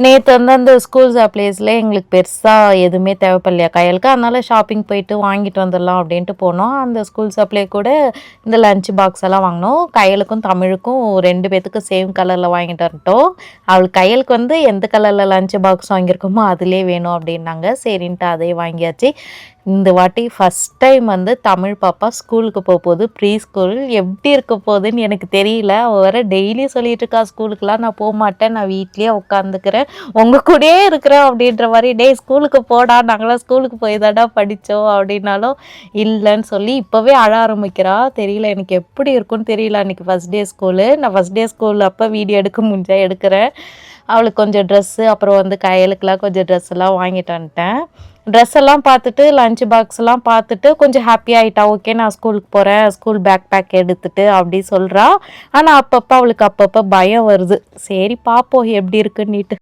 நேத்து வந்து அந்த ஸ்கூல் சப்ளைஸ்ல எங்களுக்கு பெருசா எதுவுமே தேவைப்படலையா கையலுக்கு. அதனால ஷாப்பிங் போயிட்டு வாங்கிட்டு வந்துடலாம் அப்படின்ட்டு போனோம். அந்த ஸ்கூல் சப்ளை கூட இந்த லஞ்ச் பாக்ஸ் எல்லாம் வாங்கினோம். கையலுக்கும் தமிழுக்கும் 2 பேத்துக்கும் சேம் கலர்ல வாங்கிட்டு வந்துட்டோம். அவளுக்கு கையலுக்கு வந்து எந்த கலர்ல லஞ்ச் பாக்ஸ் வாங்கியிருக்கோமோ அதிலே வேணும் அப்படின்னாங்க. சரின்ட்டு அதே வாங்கியாச்சு. இந்த வாட்டி ஃபஸ்ட் டைம் வந்து தமிழ் பாப்பா ஸ்கூலுக்கு போகுது. ப்ரீ ஸ்கூல் எப்படி இருக்க போகுதுன்னு எனக்கு தெரியல. அவள் வேற டெய்லி சொல்லிட்டு இருக்கா, ஸ்கூலுக்குலாம் நான் போக மாட்டேன், நான் வீட்லேயே உட்காந்துக்கிறேன், உங்கள் கூடயே இருக்கிறேன் அப்படின்ற மாதிரி. டே ஸ்கூலுக்கு போடா, நாங்களாம் ஸ்கூலுக்கு போய் தாடா படித்தோம் அப்படின்னாலும் இல்லைன்னு சொல்லி இப்போவே அழ ஆரம்பிக்கிறா. தெரியல எனக்கு எப்படி இருக்குன்னு தெரியல. அன்றைக்கி ஃபஸ்ட் டே ஸ்கூலு. நான் ஃபஸ்ட் டே ஸ்கூல் அப்போ வீடியோ எடுக்க முடிஞ்சால் எடுக்கிறேன். அவளுக்கு கொஞ்சம் ட்ரெஸ்ஸு அப்புறம் வந்து கையலுக்கெலாம் கொஞ்சம் ட்ரெஸ் எல்லாம் வாங்கிட்டு வந்துட்டேன். ட்ரெஸ் எல்லாம் பார்த்துட்டு லஞ்ச் பாக்ஸ்லாம் பார்த்துட்டு கொஞ்சம் ஹாப்பி ஆகிட்டா. ஓகே நான் ஸ்கூலுக்கு போகிறேன், ஸ்கூல் பேக் எடுத்துட்டு அப்படி சொல்கிறா. ஆனால் அப்பப்போ அவளுக்கு அப்பப்போ பயம் வருது. சரி பார்ப்போம் எப்படி இருக்குன்னுட்டு.